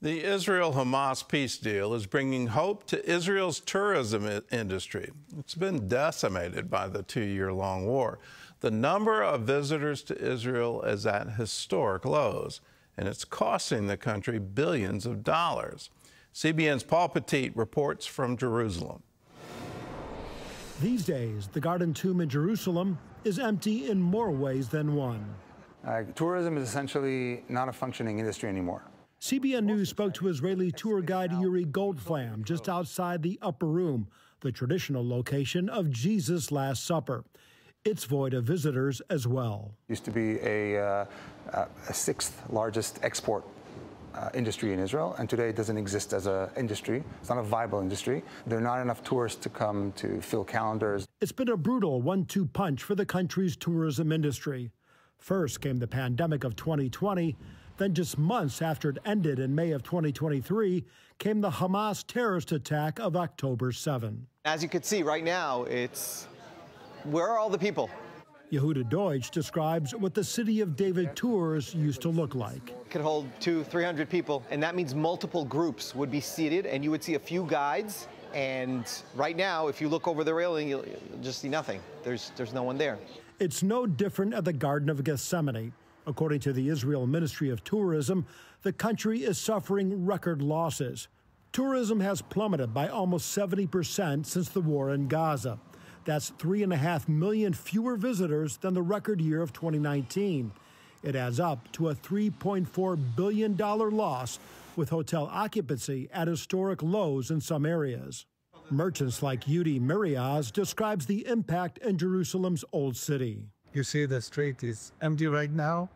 The Israel-Hamas peace deal is bringing hope to Israel's tourism industry. It's been decimated by the two-year-long war. The number of visitors to Israel is at historic lows, and it's costing the country billions of dollars. CBN's Paul Petit reports from Jerusalem. These days, the Garden Tomb in Jerusalem is empty in more ways than one. Tourism is essentially not a functioning industry anymore. CBN News spoke to Israeli tour guide Uri Goldflam just outside the Upper Room, the traditional location of Jesus' Last Supper. It's void of visitors as well. Used to be a sixth largest export industry in Israel, and today it doesn't exist as an industry. It's not a viable industry. There are not enough tourists to come to fill calendars. It's been a brutal 1-2 punch for the country's tourism industry. First came the pandemic of 2020. Then just months after it ended in May of 2023 came the Hamas terrorist attack of October 7. As you can see right now, where are all the people? Yehuda Deutsch describes what the City of David tours used to look like. It could hold 200-300 people, and that means multiple groups would be seated, and you would see a few guides. And right now, if you look over the railing, you'll just see nothing. There's no one there. It's no different at the Garden of Gethsemane. According to the Israel Ministry of Tourism, the country is suffering record losses. Tourism has plummeted by almost 70% since the war in Gaza. That's 3.5 million fewer visitors than the record year of 2019. It adds up to a $3.4 billion loss, with hotel occupancy at historic lows in some areas. Merchants like Yudi Miriaz describes the impact in Jerusalem's Old City. You see the street is empty right now,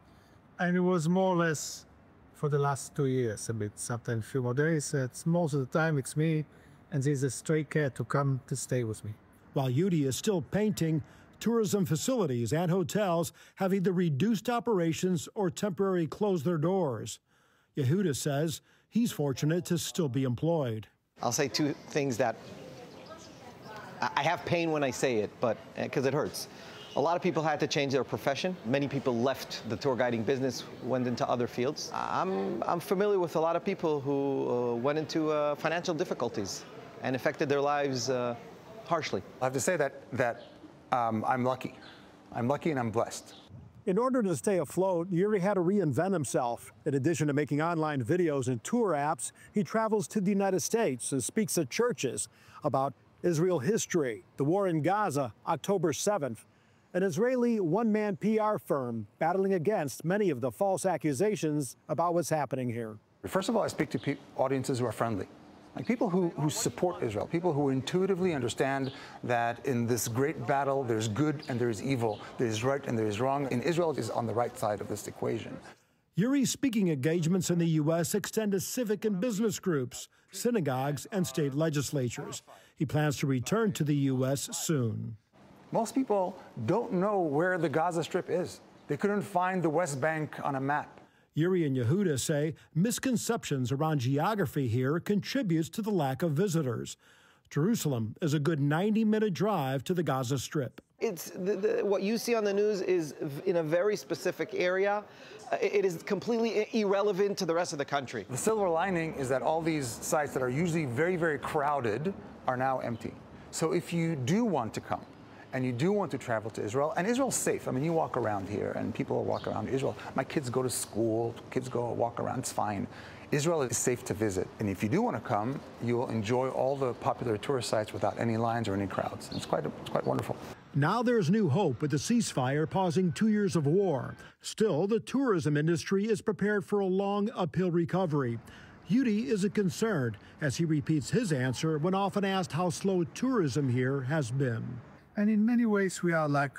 and it was more or less for the last 2 years, a bit, sometimes a few more days. It's most of the time it's me, and there's a stray cat to come to stay with me. While Yudi is still painting, tourism facilities and hotels have either reduced operations or temporarily closed their doors. Yehuda says he's fortunate to still be employed. I'll say two things that I have pain when I say it, but because it hurts. A lot of people had to change their profession. Many people left the tour guiding business, went into other fields. I'm familiar with a lot of people who went into financial difficulties and affected their lives harshly. I have to say that I'm lucky. I'm lucky and I'm blessed. In order to stay afloat, Yuri had to reinvent himself. In addition to making online videos and tour apps, he travels to the United States and speaks at churches about Israel history, the war in Gaza, October 7th, an Israeli one-man PR firm battling against many of the false accusations about what's happening here. First of all, I speak to audiences who are friendly, like people who support Israel, people who intuitively understand that in this great battle, there's good and there's evil, there's right and there's wrong, and Israel is on the right side of this equation. Yuri's speaking engagements in the U.S. extend to civic and business groups, synagogues, and state legislatures. He plans to return to the U.S. soon. Most people don't know where the Gaza Strip is. They couldn't find the West Bank on a map. Uri and Yehuda say misconceptions around geography here contributes to the lack of visitors. Jerusalem is a good 90-minute drive to the Gaza Strip. It's what you see on the news is in a very specific area. It is completely irrelevant to the rest of the country. The silver lining is that all these sites that are usually very, very crowded are now empty. So if you do want to come, and you do want to travel to Israel, and Israel's safe. I mean, you walk around here, and people walk around Israel. My kids go to school, kids go walk around, it's fine. Israel is safe to visit, and if you do want to come, you will enjoy all the popular tourist sites without any lines or any crowds. It's quite wonderful. Now there's new hope with the ceasefire pausing 2 years of war. Still, the tourism industry is prepared for a long uphill recovery. Yudi isn't concerned as he repeats his answer when often asked how slow tourism here has been. And in many ways, we are like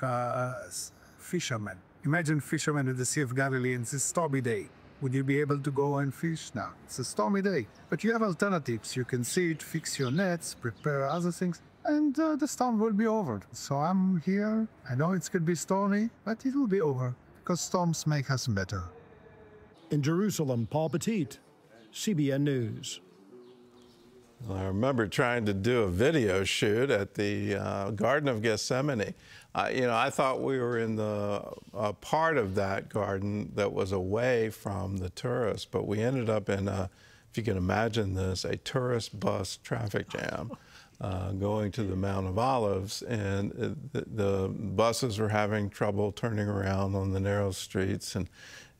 fishermen. Imagine fishermen in the Sea of Galilee, and it's a stormy day. Would you be able to go and fish now? It's a stormy day. But you have alternatives. You can sit, fix your nets, prepare other things, and the storm will be over. So I'm here. I know it's going to be stormy, but it will be over, because storms make us better. In Jerusalem, Paul Petit, CBN News. I remember trying to do a video shoot at the Garden of Gethsemane. I thought we were in the part of that garden that was away from the tourists, but we ended up in a if you can imagine this, a tourist bus traffic jam going to the Mount of Olives, and the buses were having trouble turning around on the narrow streets, and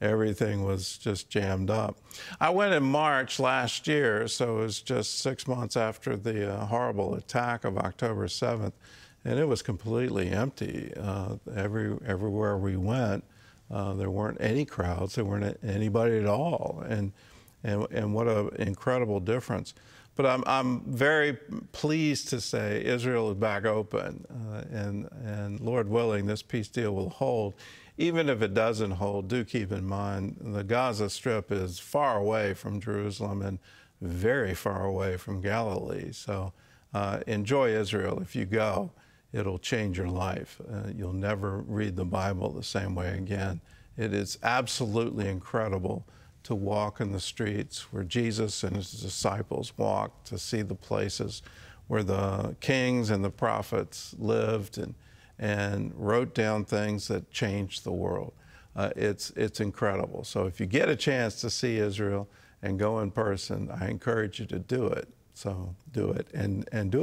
everything was just jammed up. I went in March last year, so it was just 6 months after the horrible attack of October 7th, and it was completely empty. Everywhere we went, there weren't any crowds, there weren't anybody at all, and what an incredible difference. But I'm very pleased to say Israel is back open, and Lord willing, this peace deal will hold. Even if it doesn't hold, do keep in mind the Gaza Strip is far away from Jerusalem and very far away from Galilee. So enjoy Israel if you go. It'll change your life. You'll never read the Bible the same way again. It is absolutely incredible to walk in the streets where Jesus and his disciples walked, to see the places where the kings and the prophets lived and wrote down things that changed the world. It's incredible. So if you get a chance to see Israel and go in person, I encourage you to do it. So do it, and do it